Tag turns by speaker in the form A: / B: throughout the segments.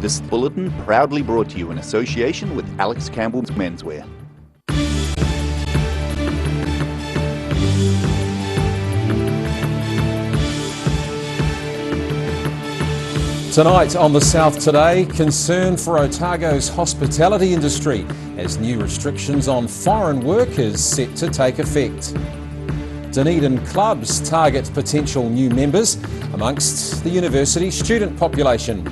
A: This bulletin proudly brought to you in association with Alex Campbell's Menswear.
B: Tonight on The South Today, concern for Otago's hospitality industry as new restrictions on foreign workers set to take effect. Dunedin clubs target potential new members amongst the university student population.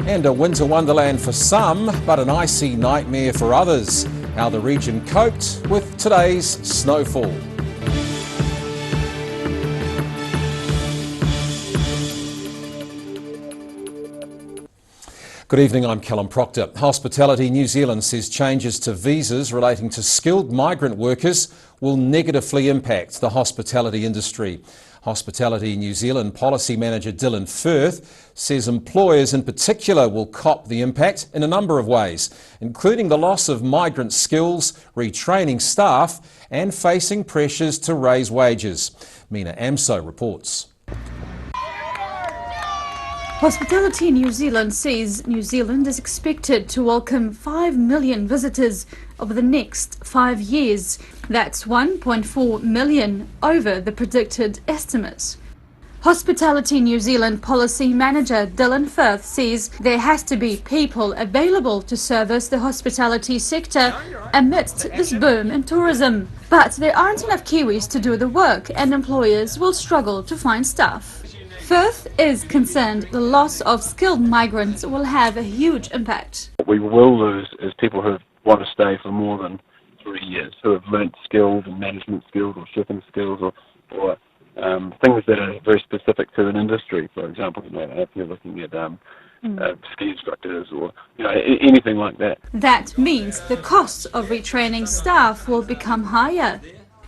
B: And a winter wonderland for some, but an icy nightmare for others. How the region coped with today's snowfall. Good evening, I'm Callum Proctor. Hospitality New Zealand says changes to visas relating to skilled migrant workers will negatively impact the hospitality industry. Hospitality New Zealand Policy Manager Dylan Firth says employers in particular will cop the impact in a number of ways, including the loss of migrant skills, retraining staff and facing pressures to raise wages. Mina Amso reports.
C: Hospitality New Zealand says New Zealand is expected to welcome 5 million visitors over the next 5 years. That's 1.4 million over the predicted estimates. Hospitality New Zealand Policy Manager Dylan Firth says there has to be people available to service the hospitality sector amidst this boom in tourism. But there aren't enough Kiwis to do the work and employers will struggle to find staff. Firth is concerned the loss of skilled migrants will have a huge impact.
D: What we will lose is people who want to stay for more than 3 years, who have learnt skills and management skills or shipping skills or things that are very specific to an industry. For example, if you're looking at ski instructors or anything like that.
C: That means the costs of retraining staff will become higher.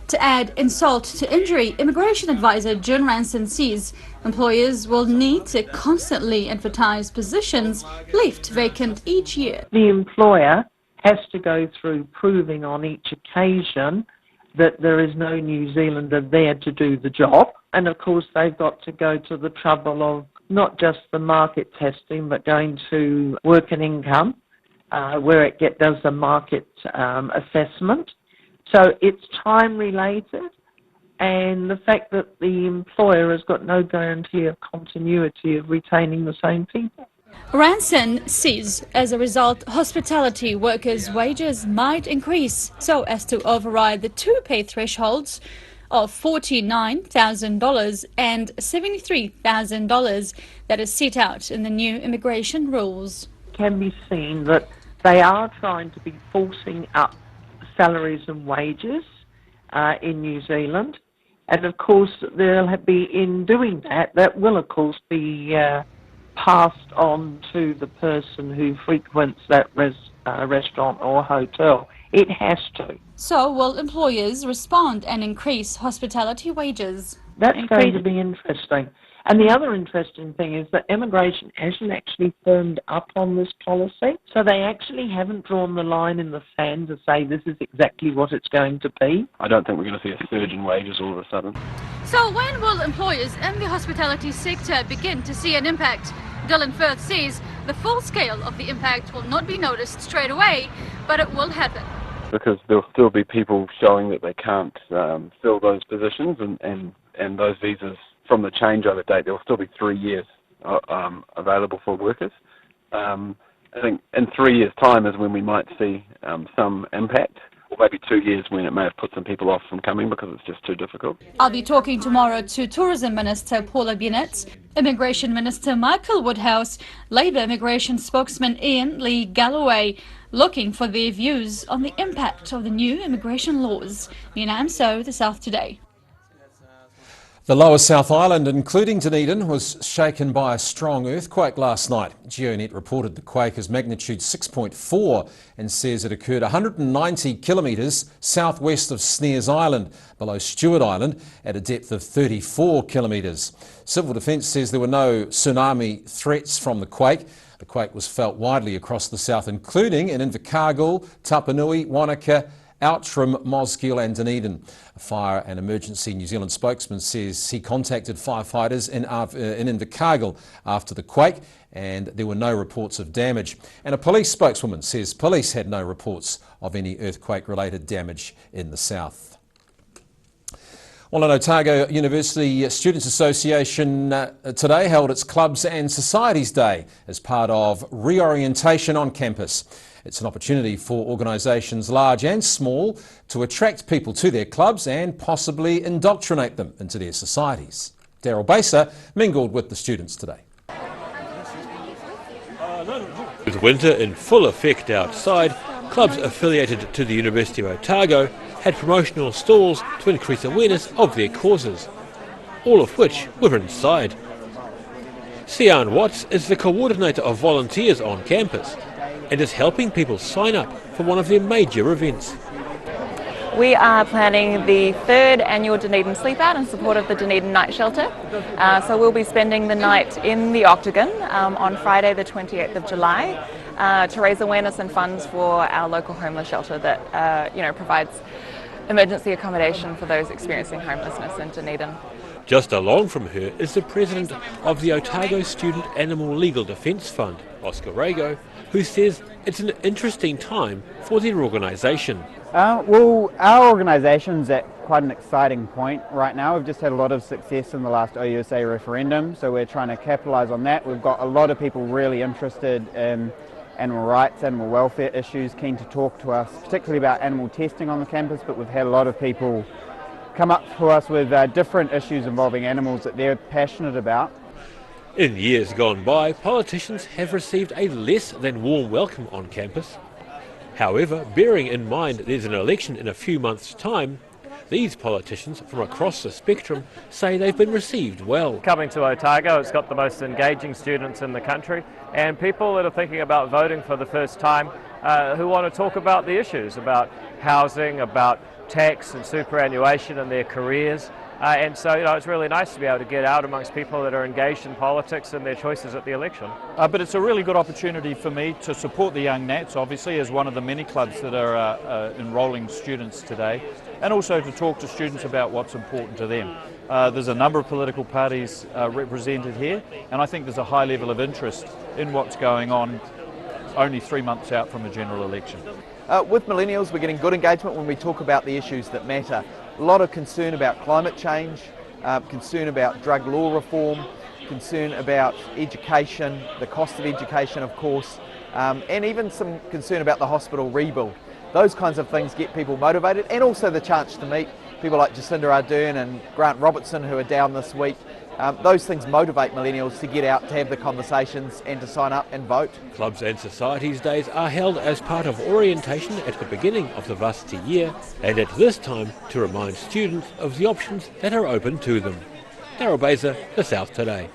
C: To add insult to injury, Immigration Advisor June Ranson says employers will need to constantly advertise positions left vacant each year.
E: The employer has to go through proving on each occasion that there is no New Zealander there to do the job. And of course they've got to go to the trouble of not just the market testing, but going to work and income, where it does the market assessment. So it's time related, and the fact that the employer has got no guarantee of continuity of retaining the same people.
C: Ranson says as a result, hospitality workers' wages might increase so as to override the two pay thresholds of $49,000 and $73,000 that is set out in the new immigration rules.
E: It can be seen that they are trying to be forcing up salaries and wages in New Zealand, and of course there'll be, in doing that will of course be passed on to the person who frequents that restaurant or hotel. It has to.
C: So will employers respond and increase hospitality wages?
E: That's going to be interesting. And the other interesting thing is that immigration hasn't actually firmed up on this policy. So they actually haven't drawn the line in the sand to say this is exactly what it's going to be.
D: I don't think we're going to see a surge in wages all of a sudden.
C: So when will employers in the hospitality sector begin to see an impact? Dylan Firth says the full scale of the impact will not be noticed straight away, but it will happen.
D: Because there'll still be people showing that they can't fill those positions and those visas. From the changeover date, there will still be 3 years available for workers. I think in 3 years' time is when we might see some impact, or maybe 2 years when it may have put some people off from coming because it's just too difficult.
C: I'll be talking tomorrow to Tourism Minister Paula Bennett, Immigration Minister Michael Woodhouse, Labour Immigration Spokesman Ian Lee Galloway, looking for their views on the impact of the new immigration laws. Mina Amso, The South Today.
B: The lower South Island, including Dunedin, was shaken by a strong earthquake last night. GeoNet reported the quake as magnitude 6.4 and says it occurred 190 kilometres southwest of Snares Island, below Stewart Island, at a depth of 34 kilometres. Civil Defence says there were no tsunami threats from the quake. The quake was felt widely across the south, including in Invercargill, Tapanui, Wanaka out from Mosgiel and Dunedin. A Fire and Emergency New Zealand spokesman says he contacted firefighters in Invercargill after the quake and there were no reports of damage. And a police spokeswoman says police had no reports of any earthquake-related damage in the south. Well, an Otago University Students Association today held its Clubs and Societies Day as part of reorientation on campus. It's an opportunity for organisations large and small to attract people to their clubs and possibly indoctrinate them into their societies. Daryl Baser mingled with the students today.
F: With winter in full effect outside, clubs affiliated to the University of Otago had promotional stalls to increase awareness of their causes, all of which were inside. Sian Watts is the coordinator of volunteers on campus and is helping people sign up for one of their major events.
G: We are planning the 3rd annual Dunedin Sleep Out in support of the Dunedin Night Shelter. So we'll be spending the night in the Octagon on Friday the 28th of July to raise awareness and funds for our local homeless shelter that provides emergency accommodation for those experiencing homelessness in Dunedin.
F: Just along from her is the president of the Otago Student Animal Legal Defence Fund, Oscar Rago, who says it's an interesting time for their organisation.
H: Well, our organisation's at quite an exciting point right now. We've just had a lot of success in the last OUSA referendum, so we're trying to capitalise on that. We've got a lot of people really interested in animal rights, animal welfare issues, keen to talk to us, particularly about animal testing on the campus, but we've had a lot of people come up to us with different issues involving animals that they're passionate about.
F: In years gone by, politicians have received a less than warm welcome on campus. However, bearing in mind there's an election in a few months' time, these politicians from across the spectrum say they've been received well.
I: Coming to Otago, it's got the most engaging students in the country, and people that are thinking about voting for the first time who want to talk about the issues, about housing, about tax and superannuation and their careers. And so, it's really nice to be able to get out amongst people that are engaged in politics and their choices at the election.
J: But it's a really good opportunity for me to support the Young Nats, obviously, as one of the many clubs that are enrolling students today, and also to talk to students about what's important to them. There's a number of political parties represented here, and I think there's a high level of interest in what's going on only 3 months out from a general election.
K: With millennials, we're getting good engagement when we talk about the issues that matter. A lot of concern about climate change, concern about drug law reform, concern about education, the cost of education, of course, and even some concern about the hospital rebuild. Those kinds of things get people motivated, and also the chance to meet people like Jacinda Ardern and Grant Robertson, who are down this week. Those things motivate millennials to get out, to have the conversations and to sign up and vote.
F: Clubs and Societies Days are held as part of orientation at the beginning of the varsity year and at this time to remind students of the options that are open to them. Daryl Baser, The South Today.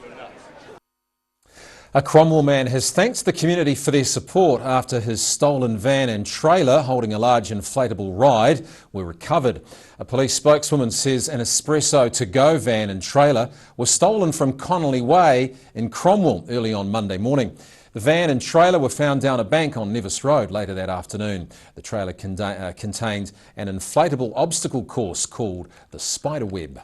B: A Cromwell man has thanked the community for their support after his stolen van and trailer holding a large inflatable ride were recovered. A police spokeswoman says an Espresso to-go van and trailer was stolen from Connolly Way in Cromwell early on Monday morning. The van and trailer were found down a bank on Nevis Road later that afternoon. The trailer contained an inflatable obstacle course called the Spiderweb.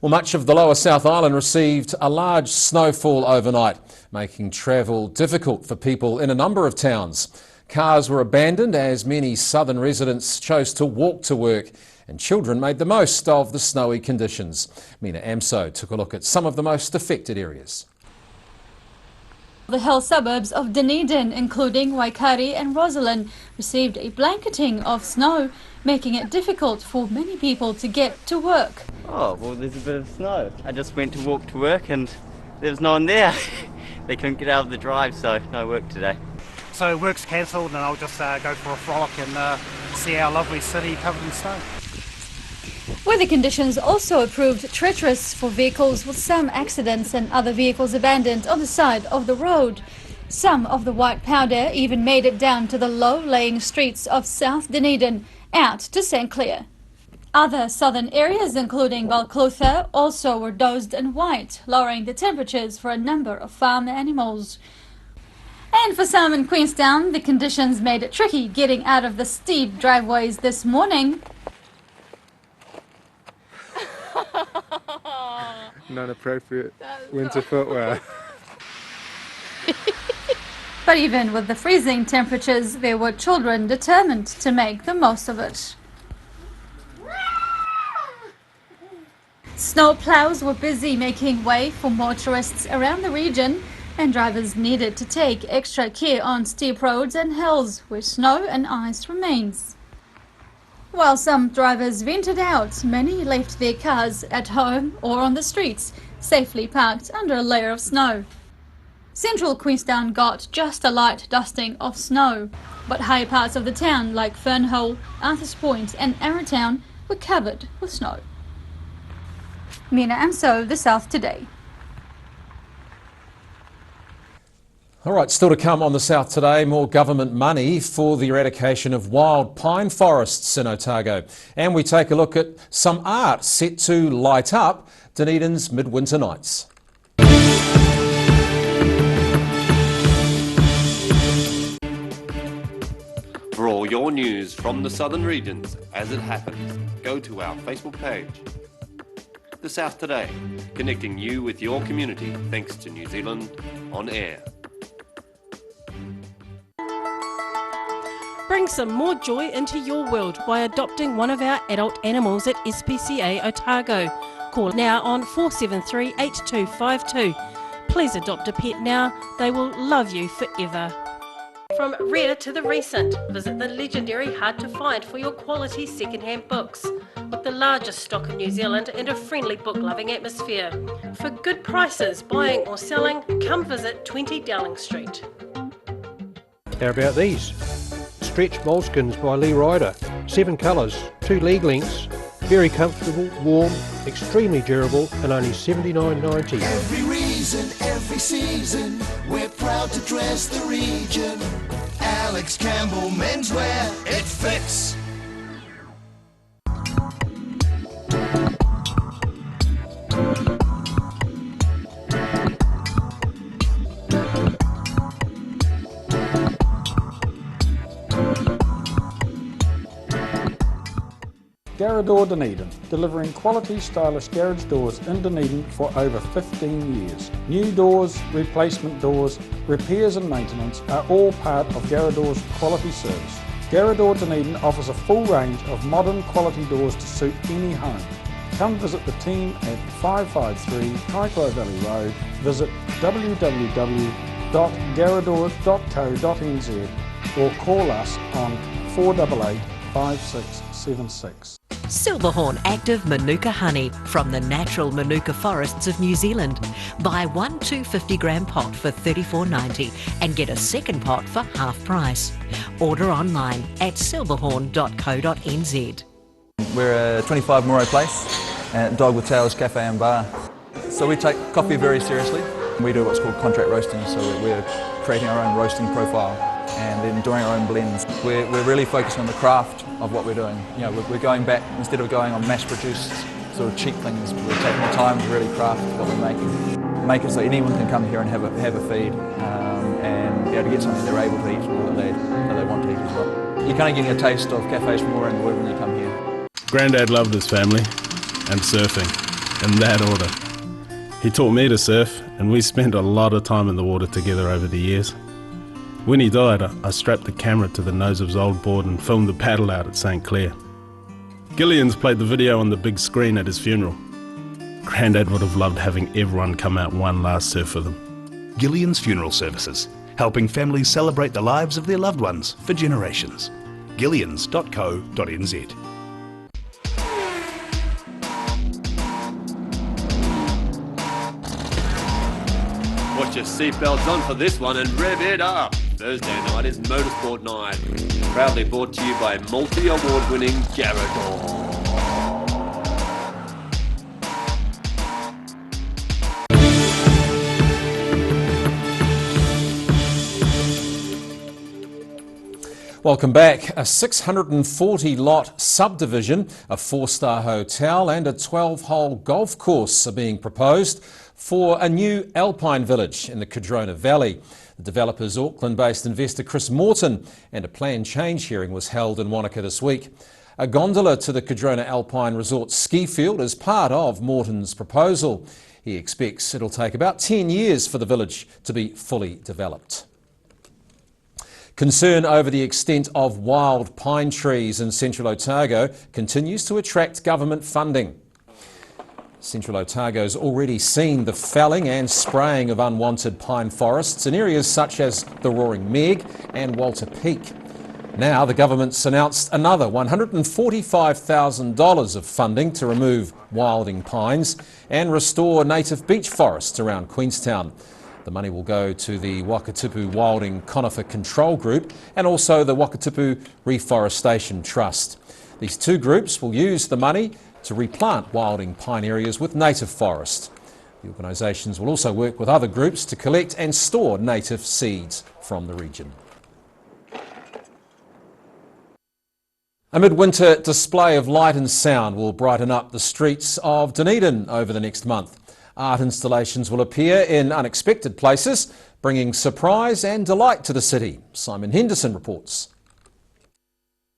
B: Well, much of the lower South Island received a large snowfall overnight, making travel difficult for people in a number of towns. Cars were abandoned as many southern residents chose to walk to work, and children made the most of the snowy conditions. Mina Amso took a look at some of the most affected areas.
C: The hill suburbs of Dunedin, including Waikari and Roslyn, received a blanketing of snow, making it difficult for many people to get to work.
L: Oh, well, there's a bit of snow. I just went to walk to work and there was no one there. They couldn't get out of the drive, so no work today.
M: So work's cancelled and I'll just go for a frolic and see our lovely city covered in snow.
C: Weather conditions also proved treacherous for vehicles, with some accidents and other vehicles abandoned on the side of the road. Some of the white powder even made it down to the low-lying streets of South Dunedin, out to St Clair. Other southern areas, including Balclutha, also were dosed in white, lowering the temperatures for a number of farm animals. And for some in Queenstown, the conditions made it tricky getting out of the steep driveways this morning.
N: Non-appropriate winter footwear.
C: But even with the freezing temperatures, there were children determined to make the most of it. Snow plows were busy making way for motorists around the region, and drivers needed to take extra care on steep roads and hills where snow and ice remains. While some drivers ventured out, many left their cars at home or on the streets, safely parked under a layer of snow. Central Queenstown got just a light dusting of snow, but high parts of the town like Fernhole, Arthurs Point and Arrowtown were covered with snow. Mina Amso, The South Today.
B: All right, still to come on The South Today, more government money for the eradication of wild pine forests in Otago. And we take a look at some art set to light up Dunedin's midwinter nights.
O: For all your news from the southern regions as it happens, go to our Facebook page. The South Today, connecting you with your community thanks to New Zealand On Air.
P: Bring some more joy into your world by adopting one of our adult animals at SPCA Otago. Call now on 473 8252. Please adopt a pet now, they will love you forever. From rare to the recent, visit the legendary Hard to Find for your quality second-hand books. With the largest stock in New Zealand and a friendly book-loving atmosphere. For good prices, buying or selling, come visit 20 Dowling Street.
Q: How about these? Stretch moleskins by Lee Ryder. 7 colours, 2 leg lengths. Very comfortable, warm, extremely durable and only $79.90.
R: Every reason, every season, we're proud to dress the region. Alex Campbell Menswear, it fits.
S: Garrador Dunedin, delivering quality stylish garage doors in Dunedin for over 15 years. New doors, replacement doors, repairs and maintenance are all part of Garrador's quality service. Garrador Dunedin offers a full range of modern quality doors to suit any home. Come visit the team at 553 Kaikoai Valley Road. Visit www.garrador.co.nz or call us on 488 5676.
T: Silverhorn Active Manuka Honey from the natural Manuka forests of New Zealand. Buy one 250 gram pot for $34.90 and get a second pot for half price. Order online at silverhorn.co.nz.
U: We're a 25 Moray Place at Dog with Tails Cafe and Bar. So we take coffee very seriously. We do what's called contract roasting, so we're creating our own roasting profile and then doing our own blends. We're really focusing on the craft of what we're doing. You know, we're going back, instead of going on mass-produced sort of cheap things, we're taking the time to really craft what we're making. Make it so anyone can come here and have a feed and be able to get something they're able to eat or that they want to eat as well. You're kind of getting a taste of cafes from all around the world when you come here.
V: Grandad loved his family and surfing, in that order. He taught me to surf and we spent a lot of time in the water together over the years. When he died, I strapped the camera to the nose of his old board and filmed the paddle out at St. Clair. Gillian's played the video on the big screen at his funeral. Grandad would have loved having everyone come out one last surf with him.
W: Gillian's Funeral Services, helping families celebrate the lives of their loved ones for generations. Gillians.co.nz.
O: Put your seatbelts on for this one and rev it up. Thursday night is Motorsport Night. Proudly brought to you by multi-award-winning Garrador.
B: Welcome back. A 640-lot subdivision, a 4-star hotel and a 12-hole golf course are being proposed for a new alpine village in the Cardrona Valley. The developer's Auckland-based investor Chris Morton, and a planned change hearing was held in Wanaka this week. A gondola to the Cardrona Alpine Resort ski field is part of Morton's proposal. He expects it'll take about 10 years for the village to be fully developed. Concern over the extent of wild pine trees in Central Otago continues to attract government funding. Central Otago's already seen the felling and spraying of unwanted pine forests in areas such as the Roaring Meg and Walter Peak. Now the government's announced another $145,000 of funding to remove wilding pines and restore native beech forests around Queenstown. The money will go to the Wakatipu Wilding Conifer Control Group and also the Wakatipu Reforestation Trust. These two groups will use the money to replant wilding pine areas with native forest. The organisations will also work with other groups to collect and store native seeds from the region. A midwinter display of light and sound will brighten up the streets of Dunedin over the next month. Art installations will appear in unexpected places, bringing surprise and delight to the city. Simon Henderson reports.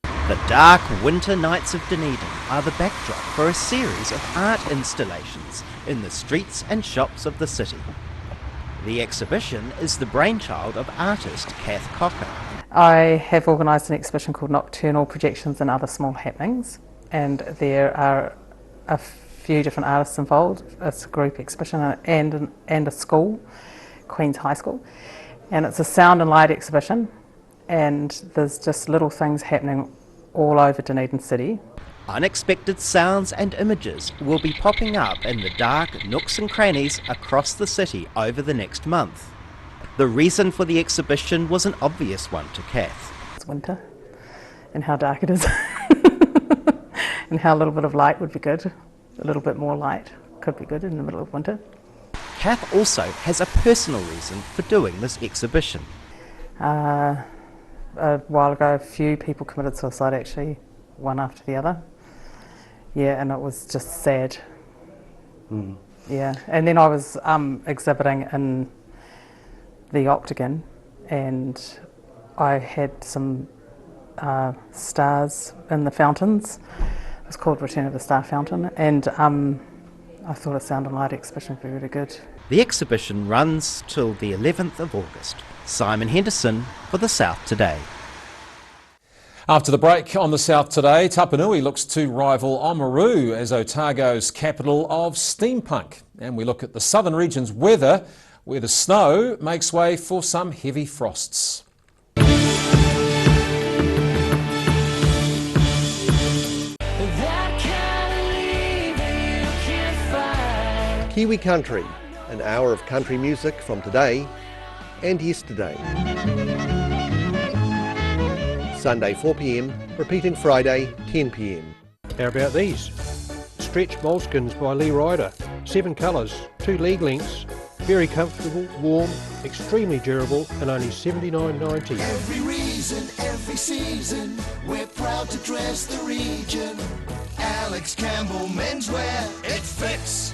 A: The dark winter nights of Dunedin are the backdrop for a series of art installations in the streets and shops of the city. The exhibition is the brainchild of artist Kath Cocker.
D: I have organised an exhibition called Nocturnal Projections and Other Small Happenings, and there are a few different artists involved. It's a group exhibition and a school, Queen's High School, and it's a sound and light exhibition, and there's just little things happening all over Dunedin City.
A: Unexpected sounds and images will be popping up in the dark nooks and crannies across the city over the next month. The reason for the exhibition was an obvious one to Kath.
D: It's winter, and how dark it is, and how a little bit of light would be good. A little bit more light could be good in the middle of winter.
A: Kath also has a personal reason for doing this exhibition.
D: A while ago, a few people committed suicide, actually, one after the other. Yeah, and it was just sad. Yeah, and then I was exhibiting in the Octagon, and I had some stars in the fountains. It was called Return of the Star Fountain, and I thought a sound and light exhibition would be really good.
A: The exhibition runs till the 11th of August. Simon Henderson for The South Today.
B: After the break on The South Today, Tapanui looks to rival Oamaru as Otago's capital of steampunk. And we look at the southern region's weather, where the snow makes way for some heavy frosts.
E: Kiwi Country, an hour of country music from today and yesterday. Sunday 4 p.m, repeating Friday 10 p.m.
Q: How about these? Stretch moleskins by Lee Ryder. 7 colours, 2 leg lengths. Very comfortable, warm, extremely durable, and only $79.90.
R: Every reason, every season, we're proud to dress the region. Alex Campbell Menswear, it fits.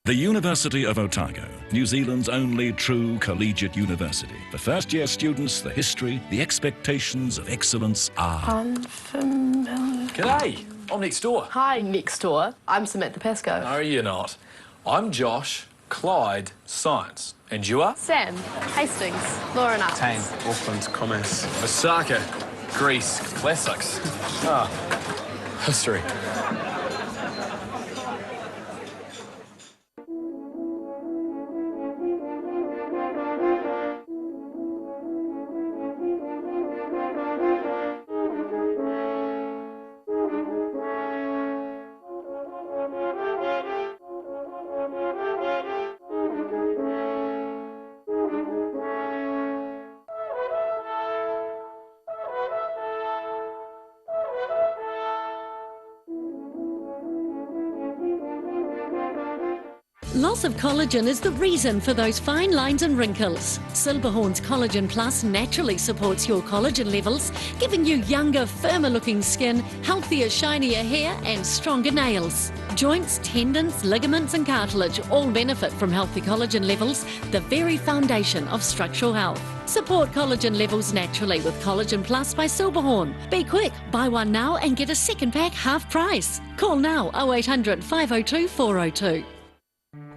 X: The University of Otago, New Zealand's only true collegiate university. For first-year students, the history, the expectations of excellence are
Y: unfamiliar.
Z: G'day, I'm next door.
Y: Hi, next door. I'm Samantha Pascoe.
Z: No, you're not. I'm Josh, Clyde, Science. And you are?
Y: Sam, Hastings, Law and Arts.
Z: Tane, Auckland, Commerce. Osaka, Greece, Classics. History.
F: Repulsive collagen is the reason for those fine lines and wrinkles. Silberhorn's Collagen Plus naturally supports your collagen levels, giving you younger, firmer looking skin, healthier, shinier hair and stronger nails. Joints, tendons, ligaments and cartilage all benefit from healthy collagen levels, the very foundation of structural health. Support collagen levels naturally with Collagen Plus by Silberhorn. Be quick, buy one now and get a second pack half price. Call now 0800 502 402.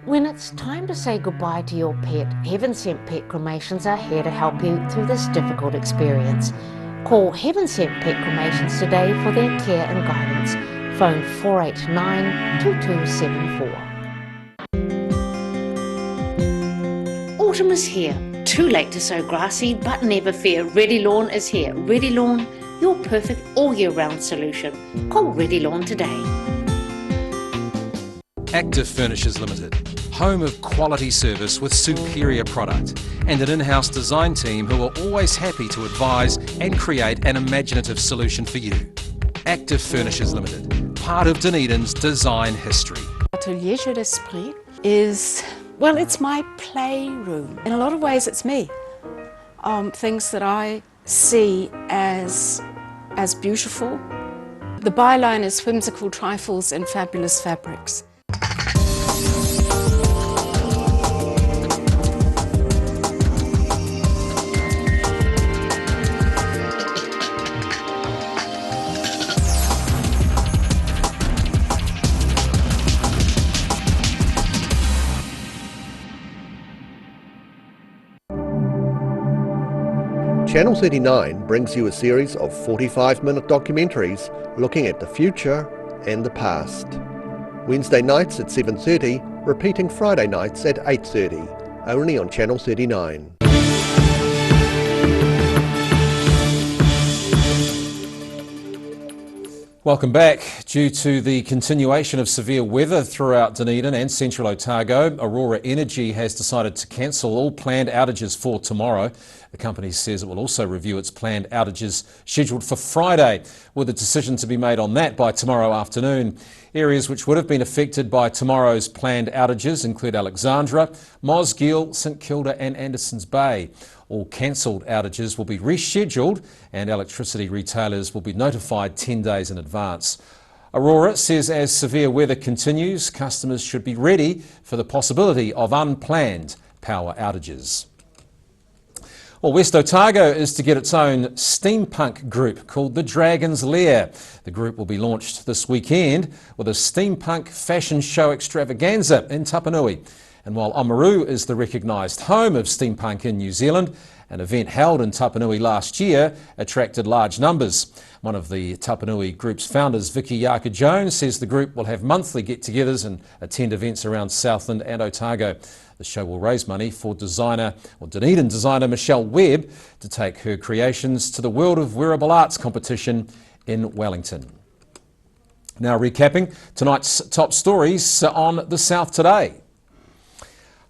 G: When it's time to say goodbye to your pet, Heaven Sent Pet Cremations are here to help you through this difficult experience. Call Heaven Sent Pet Cremations today for their care and guidance. Phone 489-2274. Autumn is here. Too late to sow grass seed, but never fear. Ready Lawn is here. Ready Lawn, your perfect all-year-round solution. Call Ready Lawn today.
B: Active Furnishers Limited, home of quality service with superior product and an in-house design team who are always happy to advise and create an imaginative solution for you. Active Furnishers Limited, part of Dunedin's design history.
H: Atelier Jeu d'Esprit is, well, it's my playroom. In a lot of ways it's me. Things that I see as beautiful. The byline is whimsical trifles and fabulous fabrics.
E: Channel 39 brings you a series of 45-minute documentaries looking at the future and the past. Wednesday nights at 7:30, repeating Friday nights at 8:30, only on Channel 39.
B: Welcome back. Due to the continuation of severe weather throughout Dunedin and central Otago, Aurora Energy has decided to cancel all planned outages for tomorrow. The company says it will also review its planned outages scheduled for Friday, with a decision to be made on that by tomorrow afternoon. Areas which would have been affected by tomorrow's planned outages include Alexandra, Mosgiel, St Kilda and Andersons Bay. All cancelled outages will be rescheduled and electricity retailers will be notified 10 days in advance. Aurora says as severe weather continues, customers should be ready for the possibility of unplanned power outages. Well, West Otago is to get its own steampunk group called the Dragon's Lair. The group will be launched this weekend with a steampunk fashion show extravaganza in Tapanui. And while Oamaru is the recognised home of steampunk in New Zealand, an event held in Tapanui last year attracted large numbers. One of the Tapanui group's founders, Vicky Yarker-Jones, says the group will have monthly get-togethers and attend events around Southland and Otago. The show will raise money for Dunedin designer Michelle Webb to take her creations to the World of Wearable Arts competition in Wellington. Now recapping tonight's top stories on The South Today.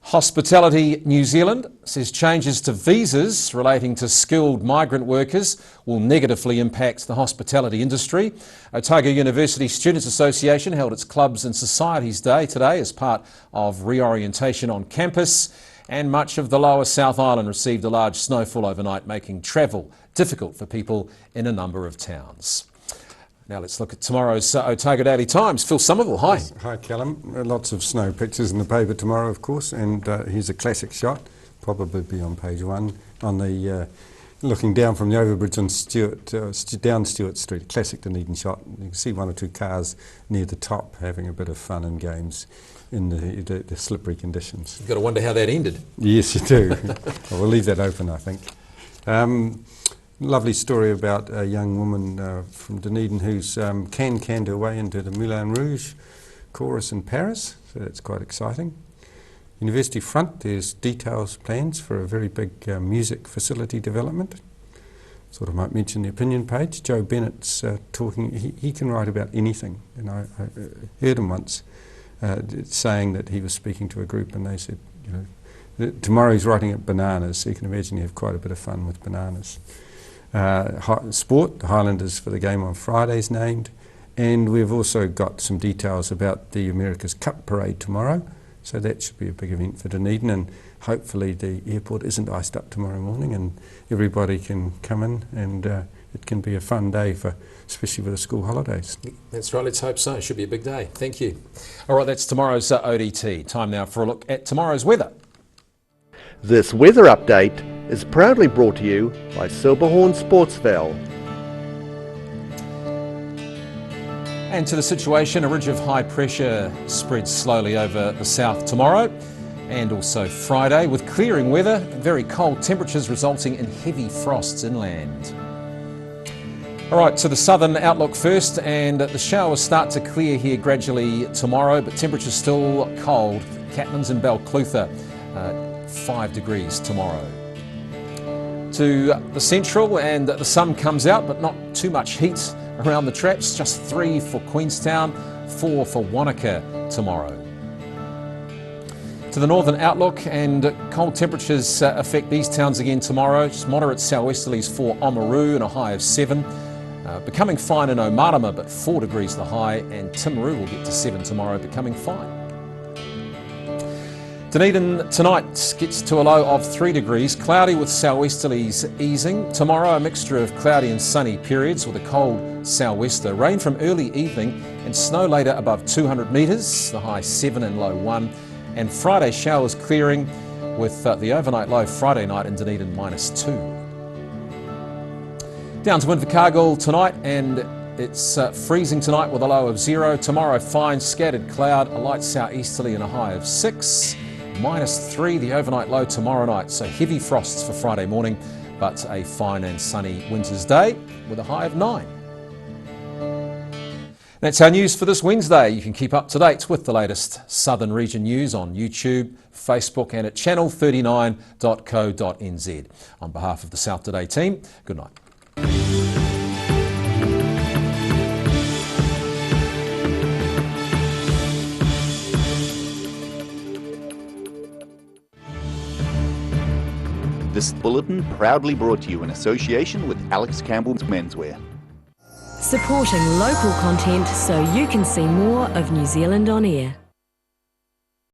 B: Hospitality New Zealand says changes to visas relating to skilled migrant workers will negatively impact the hospitality industry. Otago University Students Association held its Clubs and Societies Day today as part of reorientation on campus, and much of the lower South Island received a large snowfall overnight, making travel difficult for people in a number of towns. Now let's look at tomorrow's Otago Daily Times. Phil Somerville, hi.
I: Yes, hi Callum. Lots of snow pictures in the paper tomorrow, of course, and here's a classic shot, probably be on page 1, on the looking down from the overbridge on down Stewart Street. Classic Dunedin shot. You can see one or two cars near the top having a bit of fun and games in the slippery conditions.
B: You've got to wonder how that ended.
I: Yes, you do. Well, we'll leave that open, I think. Lovely story about a young woman from Dunedin who's canned her way into the Moulin Rouge chorus in Paris, so that's quite exciting. University Front, there's details, plans for a very big music facility development. Sort of might mention the opinion page. Joe Bennett's talking, he can write about anything, and I heard him once saying that he was speaking to a group and they said, you know, tomorrow he's writing at bananas, so you can imagine you have quite a bit of fun with bananas. Sport, the Highlanders for the game on Friday is named, and we've also got some details about the America's Cup parade tomorrow, So that should be a big event for Dunedin, and hopefully the airport isn't iced up tomorrow morning and everybody can come in, and it can be a fun day, especially for the school holidays.
B: That's right, let's hope so. It should be a big day. Thank you. All right, that's tomorrow's ODT. Time now for a look at tomorrow's weather.
E: This weather update is proudly brought to you by Silberhorn Sportsval.
B: And to the situation, a ridge of high pressure spreads slowly over the south tomorrow and also Friday, with clearing weather, very cold temperatures resulting in heavy frosts inland. All right, to the southern outlook first, and the showers start to clear here gradually tomorrow, but temperatures still cold. Catlins and Balclutha, 5 degrees tomorrow. To the central, and the sun comes out, but not too much heat around the traps, just 3 for Queenstown, 4 for Wanaka tomorrow. To the northern outlook, and cold temperatures affect these towns again tomorrow. Just moderate southwesterlies for Oamaru and a high of 7. Becoming fine in Omarama, but 4 degrees the high, and Timaru will get to 7 tomorrow, becoming fine. Dunedin tonight gets to a low of 3 degrees, cloudy with southwesterlies easing. Tomorrow a mixture of cloudy and sunny periods with a cold southwester. Rain from early evening and snow later above 200 metres, the high 7 and low 1. And Friday showers clearing with the overnight low Friday night in Dunedin -2. Down to Invercargill tonight, and it's freezing tonight with a low of 0. Tomorrow fine scattered cloud, a light southeasterly and a high of 6. -3 the overnight low tomorrow night, so heavy frosts for Friday morning, but a fine and sunny winter's day with a high of 9. That's our news for this Wednesday. You can keep up to date with the latest Southern Region news on YouTube, Facebook and at channel39.co.nz. On behalf of the South Today team, good night.
C: This bulletin proudly brought to you in association with Alex Campbell's Menswear.
J: Supporting local content so you can see more of New Zealand on air.